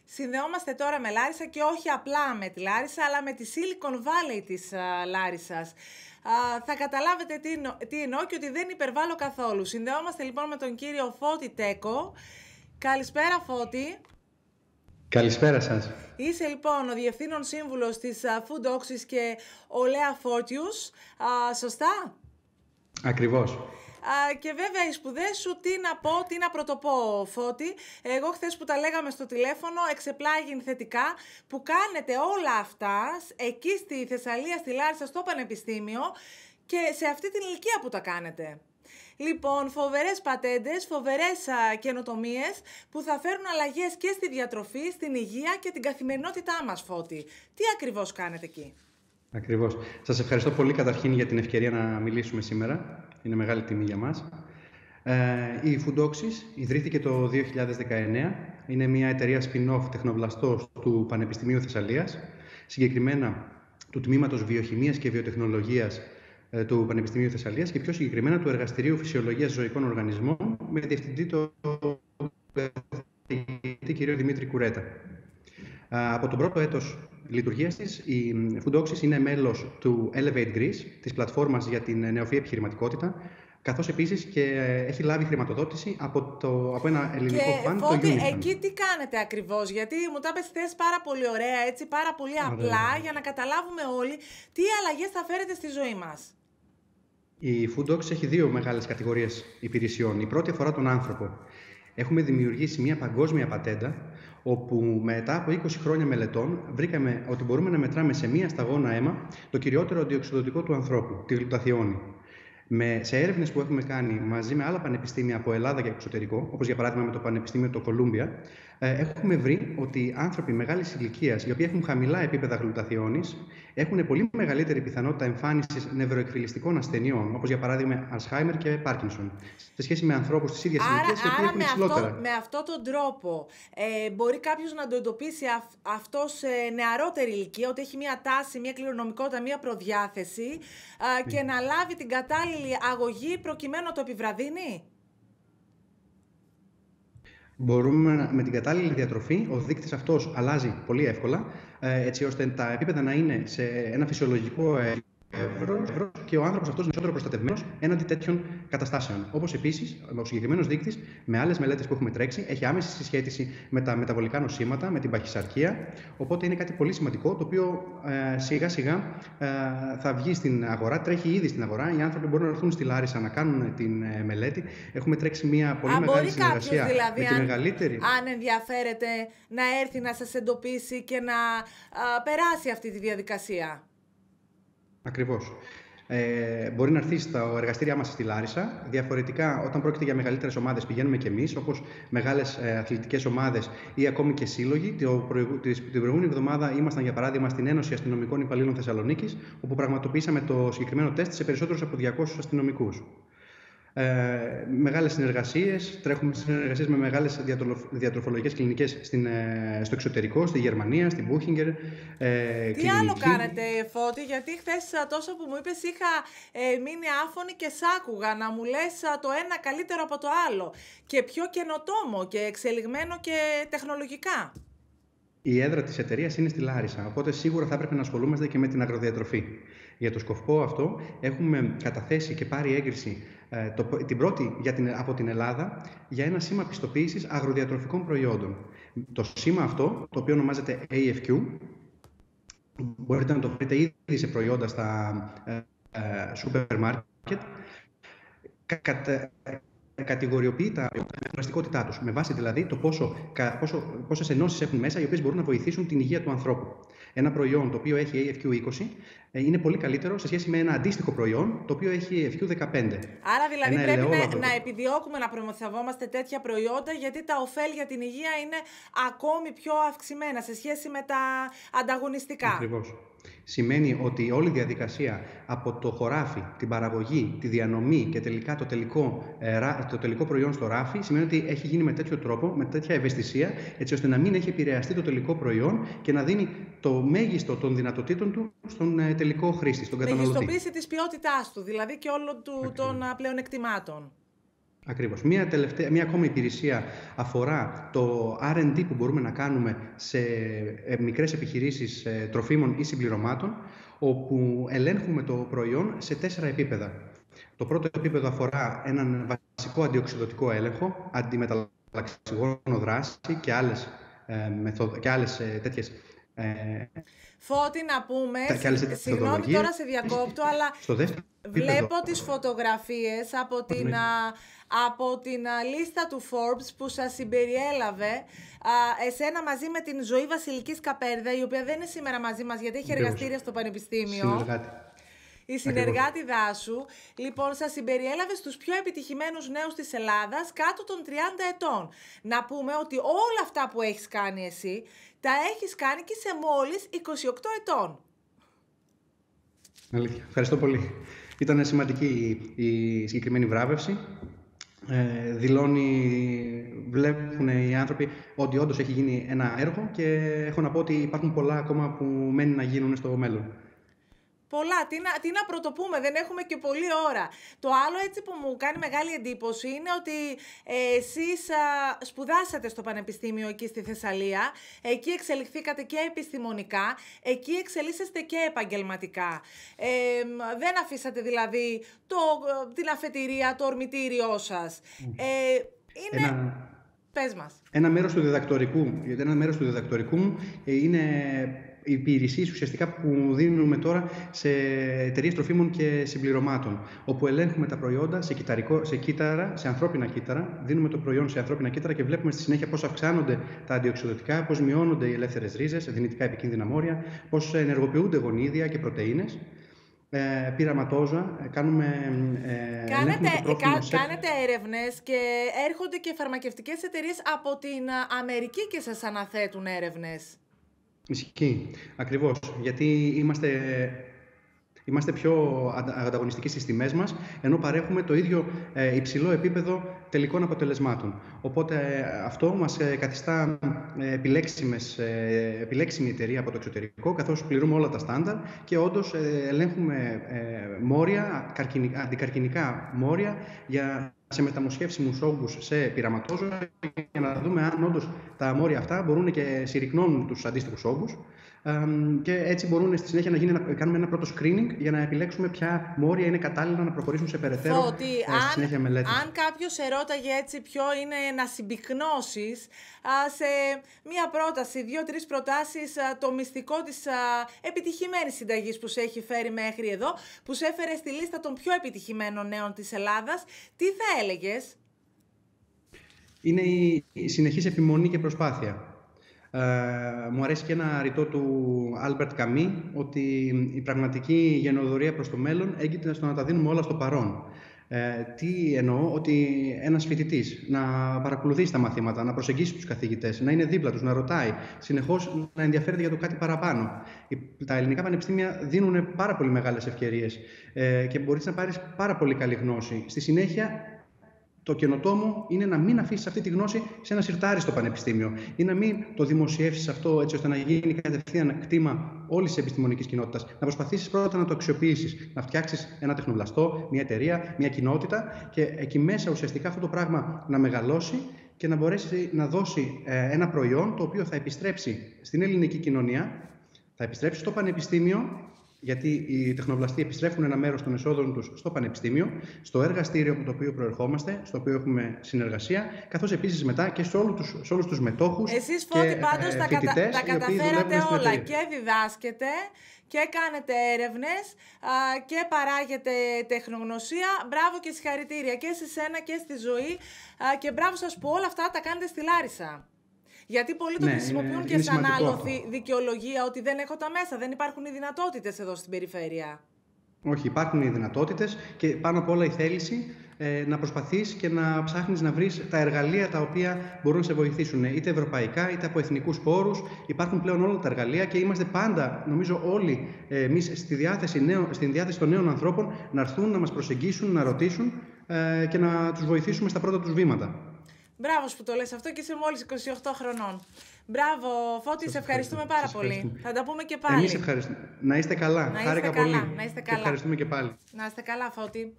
Συνδεόμαστε τώρα με Λάρισα και όχι απλά με τη Λάρισα, αλλά με τη Silicon Valley της Λάρισσας. Θα καταλάβετε τι εννοώ και ότι δεν υπερβάλλω καθόλου. Συνδεόμαστε λοιπόν με τον κύριο Φώτη Τέκο. Καλησπέρα Φώτη. Καλησπέρα σας. Είσαι λοιπόν ο Διευθύνων Σύμβουλος της Food Oxys και Olea Fortius, σωστά? Ακριβώς. Και βέβαια οι σπουδές σου, τι να πω, τι να πρωτοπώ Φώτη. Εγώ χθες που τα λέγαμε στο τηλέφωνο εξεπλάγην θετικά που κάνετε όλα αυτά εκεί στη Θεσσαλία, στη Λάρισα, στο Πανεπιστήμιο και σε αυτή την ηλικία που τα κάνετε. Λοιπόν, φοβερές πατέντες, φοβερές καινοτομίες που θα φέρουν αλλαγές και στη διατροφή, στην υγεία και την καθημερινότητά μας, Φώτη. Τι ακριβώς κάνετε εκεί? Ακριβώς. Σας ευχαριστώ πολύ καταρχήν για την ευκαιρία να μιλήσουμε σήμερα. Είναι μεγάλη τιμή για μας. Η Food Oxys ιδρύθηκε το 2019. Είναι μια εταιρεία spin-off τεχνοβλαστός του Πανεπιστημίου Θεσσαλίας, συγκεκριμένα του Τμήματος Βιοχημίας και Βιοτεχνολογίας του Πανεπιστημίου Θεσσαλίας και πιο συγκεκριμένα του Εργαστηρίου Φυσιολογίας Ζωικών Οργανισμών με διευθυντή τον κ. Δημήτρη Κουρέτα. Από τον πρώτο έτος λειτουργίας της, η Food Oxys είναι μέλος του Elevate Greece, της πλατφόρμας για την νεοφυή επιχειρηματικότητα, καθώς επίσης και έχει λάβει χρηματοδότηση από ένα ελληνικό φαντ, το Φώτη, Unifund. εκεί τι κάνετε ακριβώς? Γιατί μου τα είπες χθες πάρα πολύ ωραία, έτσι, πάρα πολύ απλά, για να καταλάβουμε όλοι τι αλλαγές θα φέρετε στη ζωή μας. Η Food Oxys έχει δύο μεγάλες κατηγορίες υπηρεσιών. Η πρώτη αφορά τον άνθρωπο. Έχουμε δημιουργήσει μια παγκόσμια πατέντα, όπου μετά από 20 χρόνια μελετών βρήκαμε ότι μπορούμε να μετράμε σε μία σταγόνα αίμα το κυριότερο αντιοξυδωτικό του ανθρώπου, τη γλουταθιόνη. Σε έρευνες που έχουμε κάνει μαζί με άλλα πανεπιστήμια από Ελλάδα και εξωτερικό, όπως για παράδειγμα με το Πανεπιστήμιο του Κολούμπια, έχουμε βρει ότι άνθρωποι μεγάλης ηλικίας, οι οποίοι έχουν χαμηλά επίπεδα γλουταθιόνης, έχουν πολύ μεγαλύτερη πιθανότητα εμφάνισης νευροεκφυλιστικών ασθενειών, όπως για παράδειγμα Αλσχάιμερ και Πάρκινσον, σε σχέση με ανθρώπους της ίδιας ηλικίας, οι οποίοι έχουν υψηλότερα. Με αυτόν τον τρόπο μπορεί κάποιος να το εντοπίσει αυτό σε νεαρότερη ηλικία, ότι έχει μια τάση, μια κληρονομικότητα, μια προδιάθεση και να λάβει την κατάλληλη αγωγή προκειμένου να το επιβραδύνει. Μπορούμε με την κατάλληλη διατροφή, ο δείκτης αυτός αλλάζει πολύ εύκολα, έτσι ώστε τα επίπεδα να είναι σε ένα φυσιολογικό εύρος και ο άνθρωπος αυτός είναι περισσότερο προστατευμένος έναντι τέτοιων καταστάσεων. Όπως επίσης, ο συγκεκριμένος δείκτης, με άλλες μελέτες που έχουμε τρέξει, έχει άμεση συσχέτιση με τα μεταβολικά νοσήματα, με την παχυσαρκία. Οπότε είναι κάτι πολύ σημαντικό, το οποίο σιγά σιγά θα βγει στην αγορά, τρέχει ήδη στην αγορά. Οι άνθρωποι μπορούν να έρθουν στη Λάρισα να κάνουν την μελέτη. Έχουμε τρέξει μια πολύ μεγάλη συνεργασία δηλαδή, με τη μεγαλύτερη. Αν ενδιαφέρεται να έρθει να σας εντοπίσει και να περάσει αυτή τη διαδικασία. Ακριβώς. Μπορεί να έρθει στα εργαστήριά μας στη Λάρισα. Διαφορετικά, όταν πρόκειται για μεγαλύτερες ομάδες, πηγαίνουμε και εμείς, όπως μεγάλες αθλητικές ομάδες ή ακόμη και σύλλογοι. Την προηγούμενη εβδομάδα ήμασταν, για παράδειγμα, στην Ένωση Αστυνομικών Υπαλλήλων Θεσσαλονίκης, όπου πραγματοποιήσαμε το συγκεκριμένο τεστ σε περισσότερους από 200 αστυνομικούς. Μεγάλες συνεργασίες, τρέχουμε συνεργασίες με μεγάλες διατροφολογικές κλινικές στο εξωτερικό, στη Γερμανία, στην Μπούχιγκερ. Τι άλλο κάνετε Φώτη, γιατί χθες τόσο που μου είπες είχα μείνει άφωνη και σ' άκουγα να μου λες το ένα καλύτερο από το άλλο και πιο καινοτόμο και εξελιγμένο και τεχνολογικά. Η έδρα της εταιρείας είναι στη Λάρισα, οπότε σίγουρα θα έπρεπε να ασχολούμαστε και με την αγροδιατροφή. Για το σκοπό αυτό έχουμε καταθέσει και πάρει έγκριση την πρώτη από την Ελλάδα για ένα σήμα πιστοποίησης αγροδιατροφικών προϊόντων. Το σήμα αυτό, το οποίο ονομάζεται AFQ, μπορείτε να το βρείτε ήδη σε προϊόντα στα σούπερ μάρκετ, κατηγοριοποιεί την πλαστικότητά τους, με βάση δηλαδή το πόσες ενώσεις έχουν μέσα, οι οποίες μπορούν να βοηθήσουν την υγεία του ανθρώπου. Ένα προϊόν το οποίο έχει AFQ 20 είναι πολύ καλύτερο σε σχέση με ένα αντίστοιχο προϊόν το οποίο έχει AFQ 15. Άρα δηλαδή πρέπει να επιδιώκουμε να προμηθευόμαστε τέτοια προϊόντα, γιατί τα ωφέλη για την υγεία είναι ακόμη πιο αυξημένα σε σχέση με τα ανταγωνιστικά. Ακριβώς. Σημαίνει ότι όλη η διαδικασία από το χωράφι, την παραγωγή, τη διανομή και τελικά το τελικό προϊόν στο ράφι σημαίνει ότι έχει γίνει με τέτοιο τρόπο, με τέτοια ευαισθησία, έτσι ώστε να μην έχει επηρεαστεί το τελικό προϊόν και να δίνει το μέγιστο των δυνατοτήτων του στον τελικό χρήστη, στον καταναλωτή. Μεγιστοποίηση της ποιότητάς του, δηλαδή και όλων των πλεονεκτημάτων. Ακριβώς. Μία ακόμη υπηρεσία αφορά το R&D που μπορούμε να κάνουμε σε μικρές επιχειρήσεις τροφίμων ή συμπληρωμάτων, όπου ελέγχουμε το προϊόν σε 4 επίπεδα. Το πρώτο επίπεδο αφορά έναν βασικό αντιοξυδωτικό έλεγχο, αντιμεταλλαξιγόνο δράση και άλλες τέτοιες Φώτη, να πούμε, και άλλες συγγνώμη τώρα σε διακόπτω, αλλά στο δεύτερο βλέπω τις φωτογραφίες από την λίστα του Forbes που σας συμπεριέλαβε εσένα μαζί με την Ζωή Βασιλικής Καπέρδα, η οποία δεν είναι σήμερα μαζί μας γιατί έχει εργαστήρια στο Πανεπιστήμιο. Η συνεργάτηδά σου, λοιπόν, σας συμπεριέλαβε στους πιο επιτυχημένους νέους της Ελλάδας κάτω των 30 ετών. Να πούμε ότι όλα αυτά που έχεις κάνει εσύ, τα έχεις κάνει και σε μόλις 28 ετών. Αλήθεια. Ευχαριστώ πολύ. Ήταν σημαντική η συγκεκριμένη βράβευση. Βλέπουν οι άνθρωποι ότι όντως έχει γίνει ένα έργο και έχω να πω ότι υπάρχουν πολλά ακόμα που μένει να γίνουν στο μέλλον. Πολλά. Τι να πρωτοπούμε, δεν έχουμε και πολλή ώρα. Το άλλο έτσι που μου κάνει μεγάλη εντύπωση είναι ότι εσείς σπουδάσατε στο Πανεπιστήμιο εκεί στη Θεσσαλία, εκεί εξελιχθήκατε και επιστημονικά, εκεί εξελίσσεστε και επαγγελματικά. Δεν αφήσατε δηλαδή την αφετηρία, το ορμητήριό σας. Πες μας. Ένα μέρος του διδακτορικού μου είναι οι υπηρεσίες ουσιαστικά που δίνουμε τώρα σε εταιρείες τροφίμων και συμπληρωμάτων, όπου ελέγχουμε τα προϊόντα σε ανθρώπινα κύτταρα, δίνουμε το προϊόν σε ανθρώπινα κύτταρα και βλέπουμε στη συνέχεια πώς αυξάνονται τα αντιοξυδωτικά, πώς μειώνονται οι ελεύθερες ρίζες, δυνητικά επικίνδυνα μόρια, πώς ενεργοποιούνται γονίδια και πρωτεΐνες. Πειραματόζωα, κάνετε έρευνες και έρχονται και φαρμακευτικές εταιρείες από την Αμερική και σας αναθέτουν έρευνες. Ισχύει, ακριβώς, γιατί είμαστε πιο ανταγωνιστικοί στις τιμές μας, ενώ παρέχουμε το ίδιο υψηλό επίπεδο τελικών αποτελεσμάτων. Οπότε αυτό μας καθιστά επιλέξιμη εταιρεία από το εξωτερικό, καθώς πληρούμε όλα τα στάνταρ και όντως ελέγχουμε αντικαρκινικά μόρια σε μεταμοσχεύσιμους όγκους σε πειραματόζωα για να δούμε αν όντως τα μόρια αυτά μπορούν και συρρυκνώνουν τους αντίστοιχους όγκους και έτσι μπορούν στη συνέχεια να κάνουμε ένα πρώτο screening για να επιλέξουμε ποια μόρια είναι κατάλληλα να προχωρήσουν σε περαιτέρω στη συνέχεια μελέτης. Αν κάποιος ερώταγε έτσι ποιο είναι να συμπυκνώσεις σε μία πρόταση, 2-3 προτάσεις, το μυστικό της επιτυχημένης συνταγής που σε έχει φέρει μέχρι εδώ, που σε έφερε στη λίστα των πιο επιτυχημένων νέων της Ελλάδας, τι θα έλεγες? Είναι η συνεχής επιμονή και προσπάθεια. Μου αρέσει και ένα ρητό του Άλμπερτ Καμί ότι η πραγματική γενοδορία προς το μέλλον έγκυται στο να τα δίνουμε όλα στο παρόν. Τι εννοώ? Ότι ένας φοιτητής να παρακολουθεί τα μαθήματα, να προσεγγίσει τους καθηγητές, να είναι δίπλα τους, να ρωτάει, συνεχώς να ενδιαφέρεται για το κάτι παραπάνω. Τα ελληνικά πανεπιστήμια δίνουν πάρα πολύ μεγάλες ευκαιρίες και μπορείς να πάρεις πάρα πολύ καλή γνώση. Στη συνέχεια, το καινοτόμο είναι να μην αφήσεις αυτή τη γνώση σε ένα σιρτάρι στο πανεπιστήμιο ή να μην το δημοσιεύσεις αυτό έτσι ώστε να γίνει κατευθείαν κτήμα όλης της επιστημονικής κοινότητας. Να προσπαθήσεις πρώτα να το αξιοποιήσεις, να φτιάξεις ένα τεχνοπλαστό, μια εταιρεία, μια κοινότητα και εκεί μέσα ουσιαστικά αυτό το πράγμα να μεγαλώσει και να μπορέσει να δώσει ένα προϊόν το οποίο θα επιστρέψει στην ελληνική κοινωνία, θα επιστρέψει στο πανεπιστήμιο. Γιατί οι τεχνοπλαστοί επιστρέφουν ένα μέρος των εσόδων τους στο πανεπιστήμιο, στο εργαστήριο από το οποίο προερχόμαστε, στο οποίο έχουμε συνεργασία, καθώς επίσης μετά και σε όλους τους μετόχους. Εσείς, Φώτη, πάντως τα καταφέρατε όλα και διδάσκετε και κάνετε έρευνες και παράγετε τεχνογνωσία. Μπράβο και συγχαρητήρια και σε σένα και στη Ζωή και μπράβο σας που όλα αυτά τα κάνετε στη Λάρισα. Γιατί πολλοί το χρησιμοποιούν και σαν άλοθη δικαιολογία ότι δεν έχω τα μέσα, δεν υπάρχουν οι δυνατότητες εδώ στην περιφέρεια. Όχι, υπάρχουν οι δυνατότητες και πάνω απ' όλα η θέληση να προσπαθείς και να ψάχνεις να βρεις τα εργαλεία τα οποία μπορούν να σε βοηθήσουν, είτε ευρωπαϊκά είτε από εθνικούς πόρους. Υπάρχουν πλέον όλα τα εργαλεία και είμαστε πάντα, νομίζω όλοι εμείς, στην διάθεση των νέων ανθρώπων να έρθουν, να μας προσεγγίσουν, να ρωτήσουν και να τους βοηθήσουμε στα πρώτα τους βήματα. Μπράβο που το λες αυτό και είσαι μόλις 28 χρονών. Μπράβο, Φώτη, σε ευχαριστούμε πάρα πολύ. Θα τα πούμε και πάλι. Εμείς ευχαριστούμε. Να είστε καλά. Χάρηκα πολύ. Να είστε καλά. Και ευχαριστούμε και πάλι. Να είστε καλά, Φώτη.